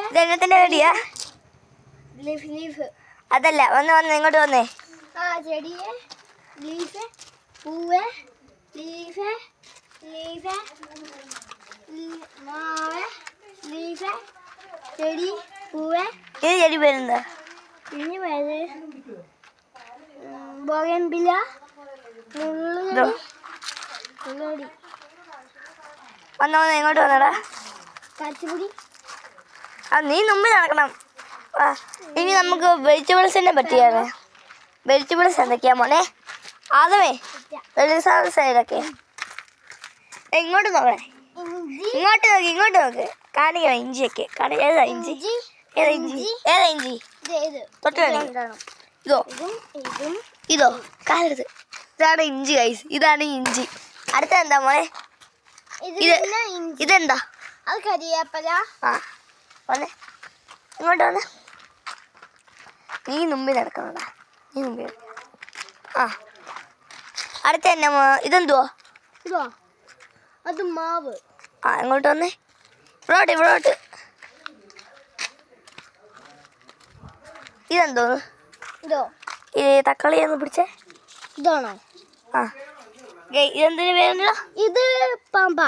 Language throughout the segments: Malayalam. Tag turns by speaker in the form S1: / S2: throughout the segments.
S1: ഇതെണ്ണത്തിന്റെ കടിയാ? അതല്ല, വന്ന് ഇങ്ങോട്ട് വന്നേ.
S2: ചെടിയെ ലീഫ് പൂവ് ലീഫ് ലീഫ് മാവ് ലീഫ് ചെടി പൂവ്.
S1: ഇത് ചെടി പേരെന്താ?
S2: ഇനി പേര് ബോഗൻവില്ല മുള്ളുകടി.
S1: വന്ന് ഇങ്ങോട്ട് വന്നടാ.
S2: കാച്ചുപൊടി.
S1: നീ മുമ്പിൽ നടക്കണം. ഇനി നമുക്ക് വെജിറ്റബിൾസിനെ പറ്റിയാണ്. വെജിറ്റബിൾസ് എന്തൊക്കെയാ മോനെ? ആദ്യമേ വെജിറ്റബിൾസ് ഏതൊക്കെ? ഇങ്ങോട്ട് നോക്കണേ. ഇങ്ങോട്ട് നോക്ക്. കാണിക്കണം ഇഞ്ചിയൊക്കെ. ഏതാ ഇഞ്ചി? ഏതാ ഇഞ്ചി? ഏതാ ഇഞ്ചി? തൊട്ട് ഇതോ കാലെടുത്ത്. ഇതാണ് ഇഞ്ചി ഗൈസ്. ഇതാണ് ഇഞ്ചി. അടുത്ത എന്താ മോനെ? ഇതെന്താ?
S2: അത് കരിവേപ്പില.
S1: വന്നേ ഇങ്ങോട്ട് വന്നേ. നീ മുമ്പിൽ നടക്കണടാ. നീ മുമ്പിൽ. അടുത്ത തന്നെ ഇതെന്തുവാ?
S2: അത് മാവ്.
S1: ഇങ്ങോട്ട് വന്നേ. ഇവിടോട്ട്. ഇതെന്തോന്ന്? ഈ തക്കാളി ഒന്ന് പിടിച്ചേ.
S2: ഇതാണോ?
S1: ഇതെന്തിനു പേരുണ്ടോ?
S2: ഇത് പാമ്പ.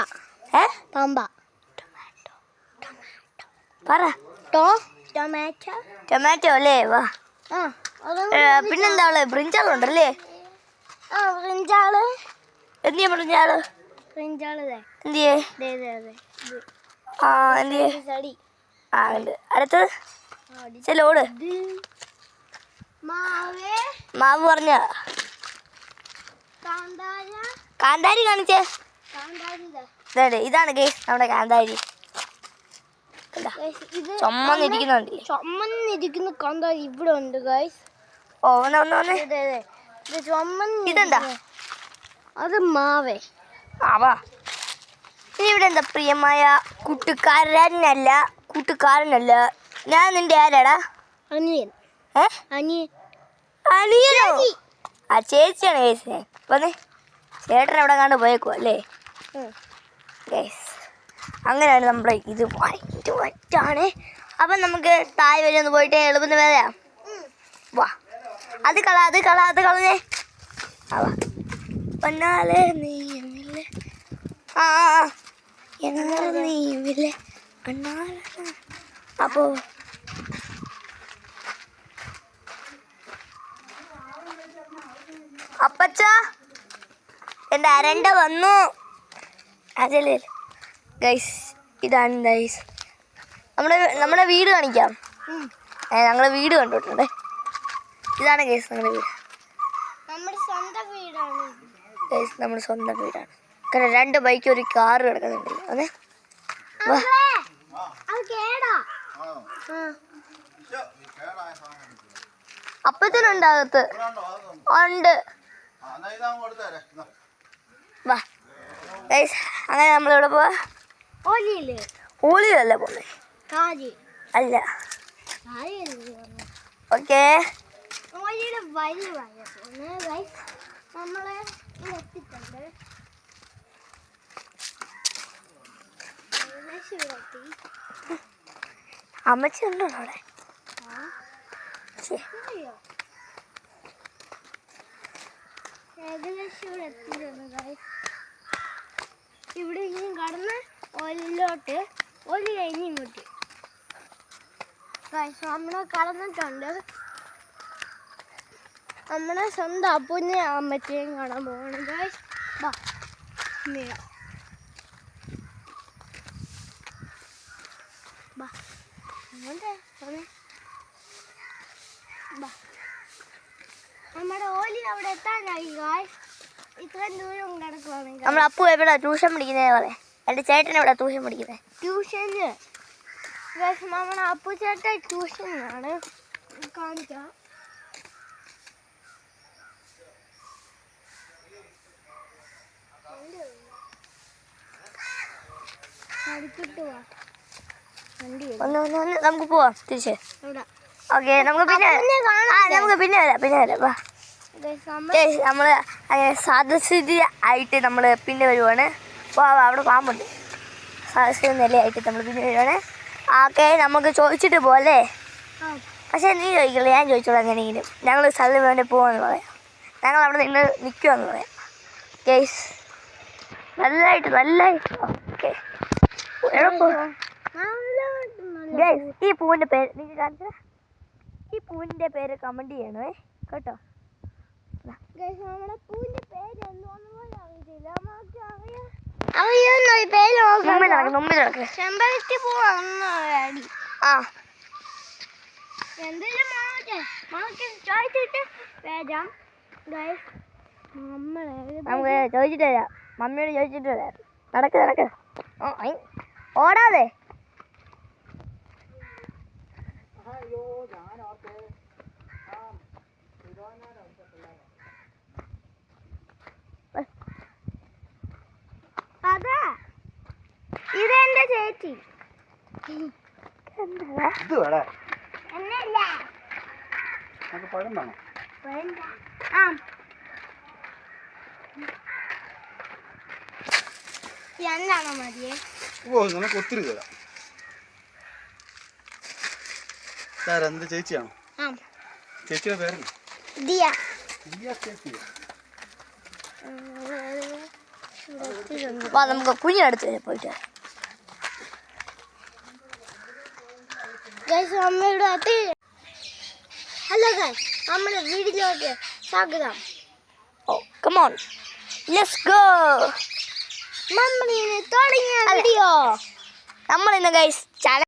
S2: പാമ്പ.
S1: പറ. ടൊമാറ്റോ അല്ലേ? വാ. പിന്നെന്താ ഉള്ളത്? ബ്രിഞ്ചാളുണ്ടല്ലേ?
S2: ബ്രിഞ്ചാള്.
S1: എന്തിയാ ബ്രിഞ്ചാള്? എന്തിയേ? ഉണ്ട്. അടുത്തത് ചെല്ലോട്. മാവ് പറഞ്ഞ കാന്താരി കാണിച്ചേ. ഇതാണ് ഗൈസ് നമ്മുടെ കാന്താരി.
S2: ചുമന്നിരിക്കുന്ന കാന്താരി ഇവിടെ ഉണ്ട് ഗൈസ്.
S1: ഇതെന്താ?
S2: അത് മാവേ.
S1: വാ. ഇനി ഇവിടെ എന്താ പ്രിയമായ കൂട്ടുകാരനല്ല ഞാൻ നിന്റെ ആരാടാ?
S2: അനിയൻ.
S1: അനിയനോ? ചേച്ചിയാണ് ഗൈസ്. വന്നേ. ചേട്ടൻ എവിടെ കണ്ട് പോയേക്കോ അല്ലേ? അങ്ങനെയാണ് നമ്മളെ ഇത് വറ്റാണ്. അപ്പം നമുക്ക് താഴെ വരെ ഒന്ന് പോയിട്ട് എളുപ്പം വേദയാ. വാ. അത് കളഞ്ഞേ. വാ. പൊന്നാലെ നീമില്ലേ നീമില്ലേ അപ്പോ അപ്പച്ച എൻ്റെ അരണ്ട വന്നു. അതല്ലേ ഗൈസ്. ഇതാണ് ഗൈസ് നമ്മുടെ വീട് കാണിക്കാം. ഞങ്ങളെ വീട് കണ്ടിട്ടുണ്ട്. ഇതാണ് ഗൈസ് ഞങ്ങളുടെ വീട്.
S2: നമ്മുടെ സ്വന്തം വീടാണ്
S1: ഗൈസ്. നമ്മുടെ സ്വന്തം വീടാണ്. കാരണം 2 ബൈക്ക് 1 കാറ് കിടക്കുന്നുണ്ട്. അതെ. അപ്പത്തിനുണ്ടകത്ത് ഉണ്ട്. വാ ഗൈസ്. അങ്ങനെ നമ്മളിവിടെ പോവാ. ഓലിയല്ല പോന്നെ. അല്ല. ഓക്കെ. അമ്മച്ചി ഉണ്ടോ അവിടെ?
S2: ഇവിടെ ഇങ്ങനെ കടന്ന് ഓലിലോട്ട് ഓലി കഴിഞ്ഞ് ഇങ്ങോട്ട് നമ്മളെ കടന്നിട്ടുണ്ട്. നമ്മളെ സ്വന്തം അപ്പൂനെ അമ്മച്ചേയും കാണാൻ പോകണം ഗൈസ്. നമ്മുടെ ഓലി അവിടെ എത്താനായി ഗൈസ്. ഇത്രയും ദൂരം കിടക്കുവാണ്.
S1: നമ്മൾ അപ്പു എവിടെ ട്യൂഷൻ പഠിക്കുന്നേ പറയാം. എൻ്റെ ചേട്ടൻ എവിടെ ട്യൂഷൻ പഠിക്കുന്നത്?
S2: ട്യൂഷന് നമ്മുടെ അപ്പു ചേട്ടൻ ട്യൂഷനാണ്. കാണിക്കാം.
S1: നമുക്ക് പോവാം തിരിച്ച്. ഓക്കെ. നമുക്ക് പിന്നെ വരാം. വാ. നമ്മൾ സാദസ്ഥിതി ആയിട്ട് നമ്മൾ പിന്നെ വരുവാണ്. അപ്പോൾ അവിടെ പാമ്പുണ്ട്. സാദസ്ഥിതി നിലയായിട്ട് നമ്മൾ പിന്നെ വരുവാണ്. ഓക്കെ നമുക്ക് ചോദിച്ചിട്ട് പോലെ.
S2: ആ
S1: പക്ഷേ നീ ചോദിക്കില്ല, ഞാൻ ചോദിച്ചോളാം എങ്ങനെയെങ്കിലും. ഞങ്ങൾ സ്ഥലം വേണ്ടി പോവാന്ന് പറയാം. ഞങ്ങൾ അവിടെ നിന്ന് നിൽക്കുമെന്ന് പറയാം. കേസ് നല്ലതായിട്ട് ഓക്കെ. ഈ പൂവിൻ്റെ പേര് നിങ്ങൾ കാണിച്ചാൽ ഈ പൂവിൻ്റെ പേര് കമൻറ്റ് ചെയ്യണേ കേട്ടോ.
S2: നമ്മുടെ പൂവിന്റെ പേര് എന്തോന്ന് പോലും അറിയത്തില്ല. നമുക്ക് അറിയാം.
S1: മുമ്പിൽ നടക്ക്.
S2: ചെമ്പരത്തി പൂവാണ്.
S1: ആ
S2: എന്തെങ്കിലും മാമക്ക് ചോദിച്ചിട്ട് വരാം ഗൈസ്.
S1: നമുക്ക് ചോദിച്ചിട്ട് വരാം. മമ്മിയോട് ചോദിച്ചിട്ട് വരാം. നടക്ക് ഓടാതെ.
S2: അതാ ഇതെന്റെ ചേച്ചി.
S1: എന്താ
S2: എന്നല്ല
S3: പഴം വേണം.
S2: ആ എന്താണോ മതിയേ?
S3: ഓ നിനക്ക് ഒത്തിരി തരാം. സാറാ നിന്റെ ചേച്ചിയാണോ?
S2: ആ
S3: ചേച്ചിയുടെ പേരെന്താ?
S2: ദിയ.
S3: ചേച്ചി
S1: വാ നമുക്ക് കുഞ്ഞിനടുത്ത് വരെ പോയിട്ട് വരാം.
S2: ഗൈസ് അമ്മയുടെ അത് ഹലോ ഗൈസ്, നമ്മുടെ വീട്ടിലോട്ട് സ്വാഗതം.
S1: ഓ കമോൺ ലെറ്റ്സ് ഗോ.
S2: നമ്മളിന്ന് തുടങ്ങിയ വീഡിയോ
S1: നമ്മളിന്ന് ഗൈസ്